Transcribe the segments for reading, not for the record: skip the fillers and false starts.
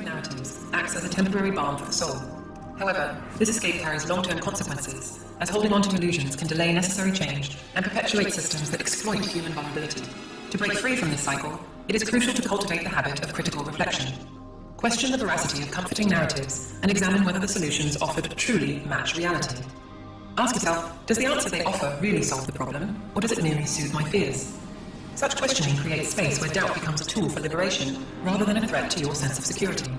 narratives acts as a temporary balm for the soul. However, this escape carries long-term consequences, as holding on to illusions can delay necessary change and perpetuate systems that exploit human vulnerability. To break free from this cycle, it is crucial to cultivate the habit of critical reflection. Question the veracity of comforting narratives and examine whether the solutions offered truly match reality. Ask yourself, does the answer they offer really solve the problem, or does it merely soothe my fears? Such questioning creates space where doubt becomes a tool for liberation, rather than a threat to your sense of security.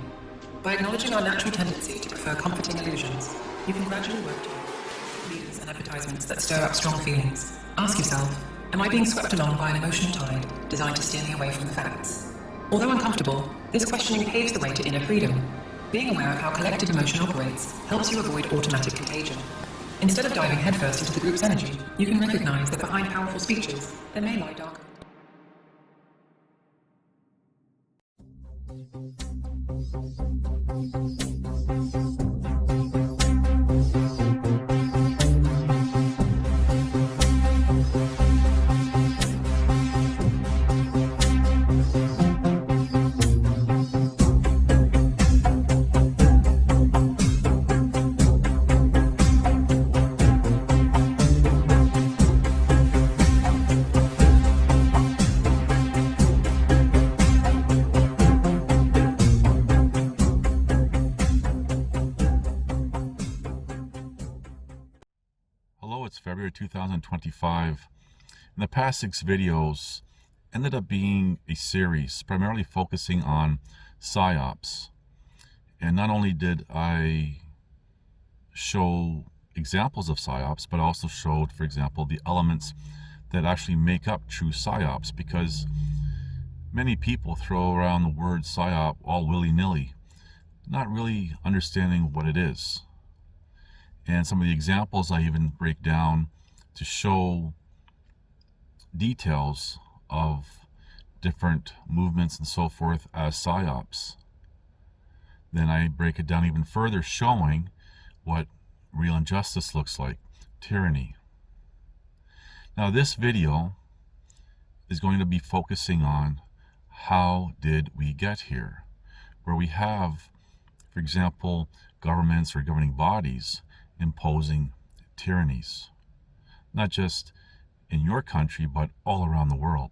By acknowledging our natural tendency to prefer comforting illusions, you can gradually work toward leaders and advertisements that stir up strong feelings. Ask yourself, am I being swept along by an emotional tide designed to steer me away from the facts? Although uncomfortable, this questioning paves the way to inner freedom. Being aware of how collective emotion operates helps you avoid automatic contagion. Instead of diving headfirst into the group's energy, you can recognize that behind powerful speeches, there may lie darker. It's February 2025, and the past 6 videos ended up being a series primarily focusing on PSYOPs. And not only did I show examples of PSYOPs, but also showed, for example, the elements that actually make up true PSYOPs, because many people throw around the word PSYOP all willy-nilly, not really understanding what it is. And some of the examples I even break down to show details of different movements and so forth as PSYOPs. Then I break it down even further, showing what real injustice looks like, tyranny. Now this video is going to be focusing on how did we get here, where we have, for example, governments or governing bodies imposing tyrannies, not just in your country, but all around the world.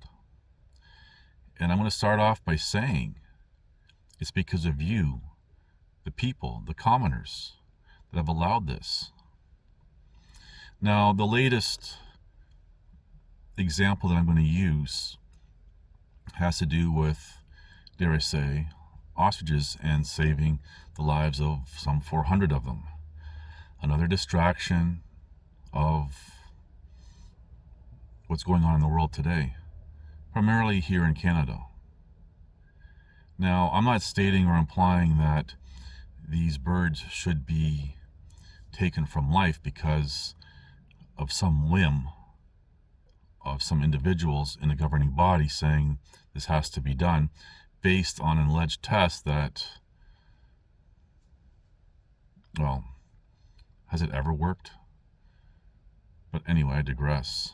And I'm going to start off by saying it's because of you, the people, the commoners, that have allowed this. Now, the latest example that I'm going to use has to do with, dare I say, ostriches and saving the lives of some 400 of them. Another distraction of what's going on in the world today, primarily here in Canada. Now, I'm not stating or implying that these birds should be taken from life because of some whim of some individuals in the governing body saying this has to be done based on an alleged test that, well, has it ever worked? But anyway, I digress.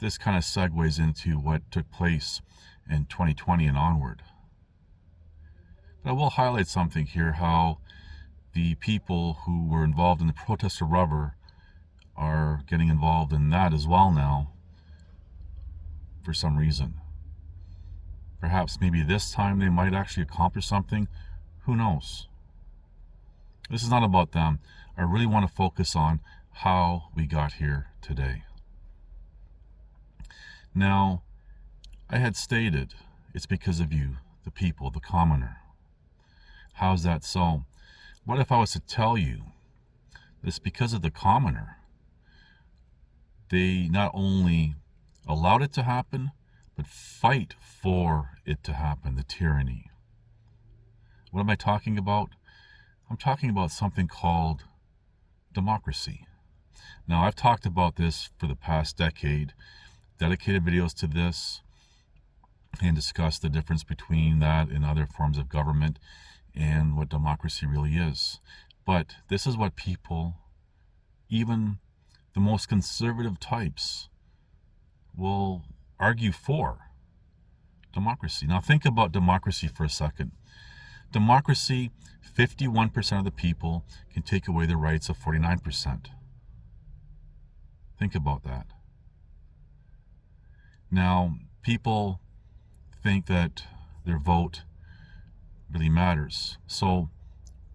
This kind of segues into what took place in 2020 and onward. But I will highlight something here, how the people who were involved in the protest of rubber are getting involved in that as well now for some reason. Perhaps maybe this time they might actually accomplish something. Who knows? This is not about them. I really want to focus on how we got here today. Now, I had stated it's because of you, the people, the commoner. How's that so? What if I was to tell you that it's because of the commoner? They not only allowed it to happen, but fight for it to happen, the tyranny. What am I talking about? I'm talking about something called democracy. Now, I've talked about this for the past decade, dedicated videos to this, and discussed the difference between that and other forms of government and what democracy really is. But this is what people, even the most conservative types, will argue for: democracy. Now think about democracy for a second. Democracy, 51% of the people can take away the rights of 49%. Think about that. Now, people think that their vote really matters. So,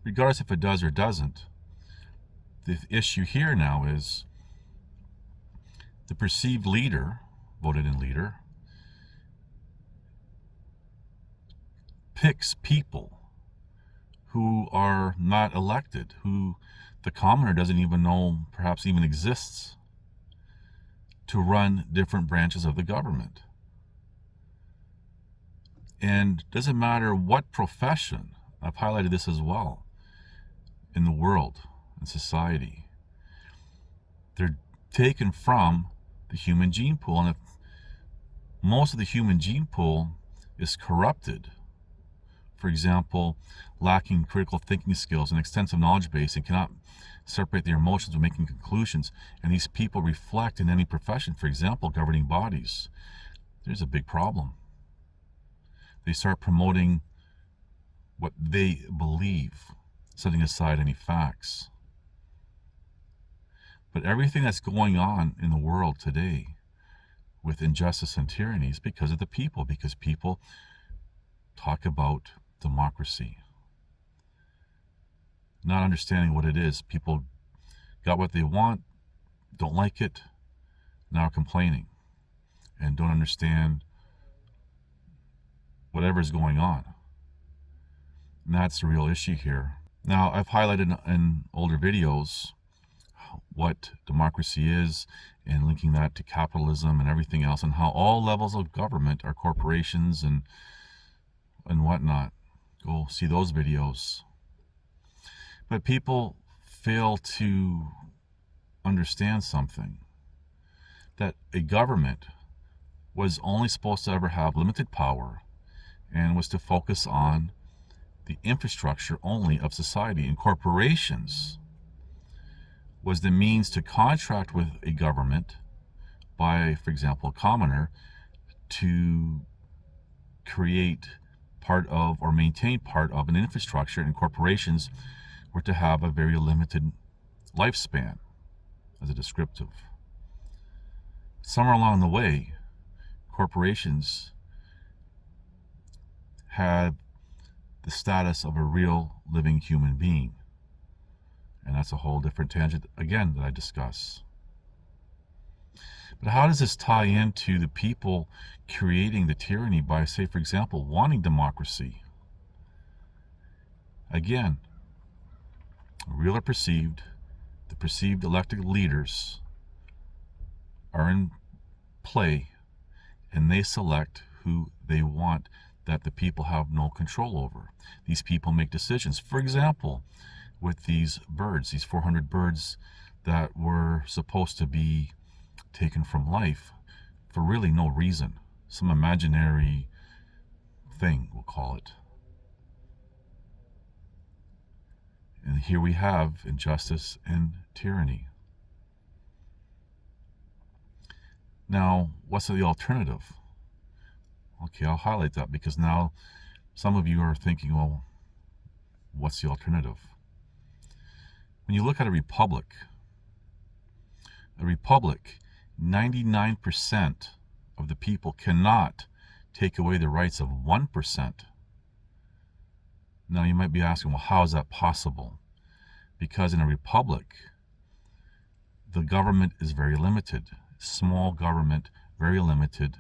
regardless if it does or doesn't, the issue here now is the perceived leader, voted in leader, picks people who are not elected, who the commoner doesn't even know perhaps even exists, to run different branches of the government. And doesn't matter what profession, I've highlighted this as well, in the world, in society, they're taken from the human gene pool. And if most of the human gene pool is corrupted, for example, lacking critical thinking skills and extensive knowledge base, and cannot separate their emotions when making conclusions, and these people reflect in any profession, for example, governing bodies, there's a big problem. They start promoting what they believe, setting aside any facts. But everything that's going on in the world today with injustice and tyranny is because of the people, because people talk about democracy, not understanding what it is. People got what they want, don't like it, now are complaining, and don't understand whatever is going on. And that's the real issue here. Now, I've highlighted in older videos what democracy is, and linking that to capitalism and everything else, and how all levels of government are corporations and whatnot. Go see those videos. But people fail to understand something, that a government was only supposed to ever have limited power and was to focus on the infrastructure only of society, and corporations was the means to contract with a government by, for example, a commoner, to create part of or maintain part of an infrastructure, and corporations were to have a very limited lifespan as a descriptive. Somewhere along the way, corporations had the status of a real living human being. And that's a whole different tangent, again, that I discuss. But how does this tie into the people creating the tyranny by, say, for example, wanting democracy? Again, real or perceived, the perceived elected leaders are in play, and they select who they want, that the people have no control over. These people make decisions. For example, with these birds, these 400 birds that were supposed to be taken from life for really no reason, some imaginary thing, we'll call it. And here we have injustice and tyranny. Now, what's the alternative? Okay, I'll highlight that, because now some of you are thinking, well, what's the alternative? When you look at a republic, 99% of the people cannot take away the rights of 1%. Now you might be asking, well, how is that possible? Because in a republic, the government is very limited. Small government, very limited.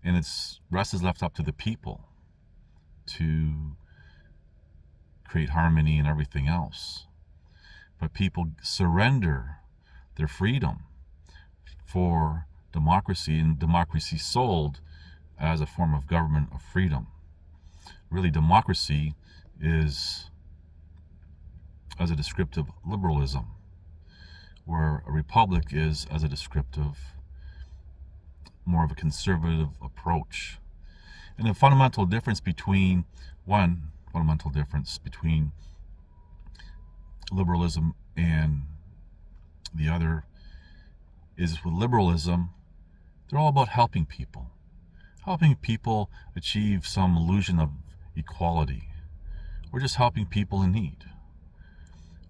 And its rest is left up to the people to create harmony and everything else. But people surrender their freedom for democracy, and democracy sold as a form of government of freedom. Really, democracy is, as a descriptive, liberalism, where a republic is, as a descriptive, more of a conservative approach. And the fundamental difference between liberalism and the other is, with liberalism, they're all about helping people achieve some illusion of equality We're just helping people in need.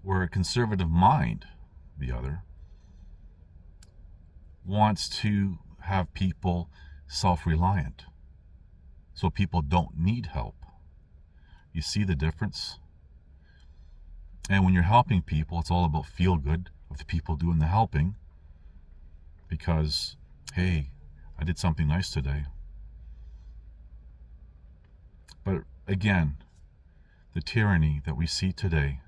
Where a conservative mind, the other, wants to have people self-reliant, so people don't need help. You see the difference? And when you're helping people, it's all about feel good of the people doing the helping, because, hey, I did something nice today. But again, the tyranny that we see today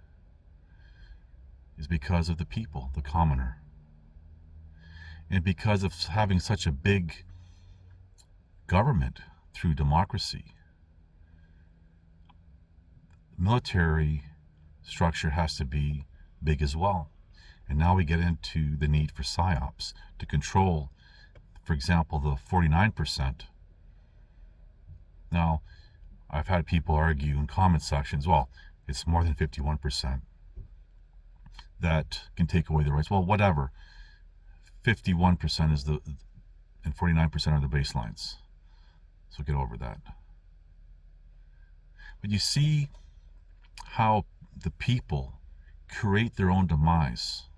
is because of the people, the commoner. And because of having such a big government through democracy, the military structure has to be big as well. And now we get into the need for psyops to control, for example, the 49%. Now, I've had people argue in comment sections, well, it's more than 51% that can take away the rights. Well, whatever. 51% is and 49% are the baselines. So get over that. But you see how the people create their own demise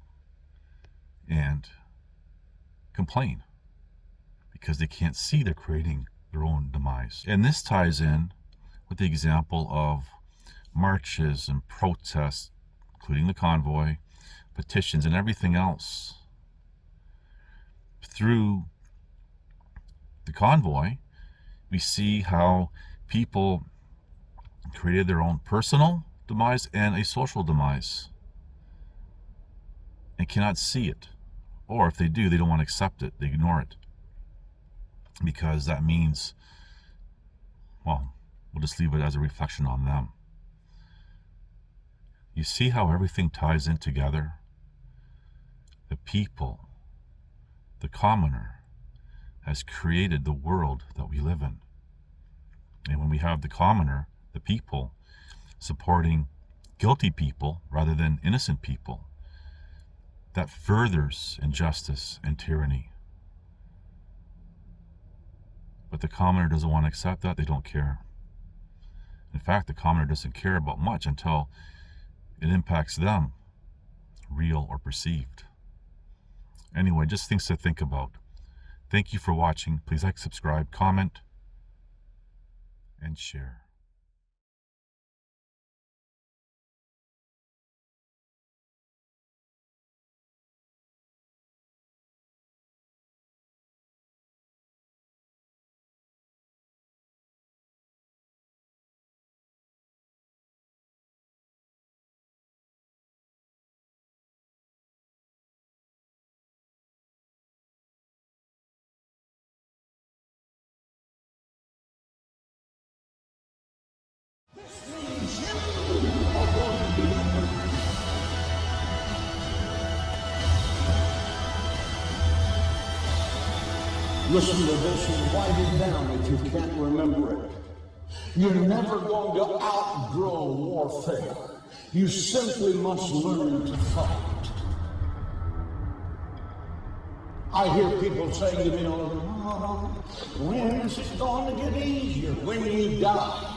and complain because they can't see they're creating their own demise. And this ties in with the example of marches and protests, including the convoy, petitions, and everything else. Through the convoy, we see how people created their own personal demise and a social demise and cannot see it. Or if they do, they don't want to accept it. They ignore it. Because that means, well, we'll just leave it as a reflection on them. You see how everything ties in together? The people, the commoner, has created the world that we live in. And when we have the commoner, the people, supporting guilty people rather than innocent people, that furthers injustice and tyranny. But the commoner doesn't want to accept that. They don't care. In fact, the commoner doesn't care about much until it impacts them, real or perceived. Anyway, just things to think about. Thank you for watching. Please like, subscribe, comment, and share. Listen to this and write it down if you can't remember it. You're never going to outgrow warfare. You simply must learn to fight. I hear people saying to me, oh, when is it going to get easier? When you die.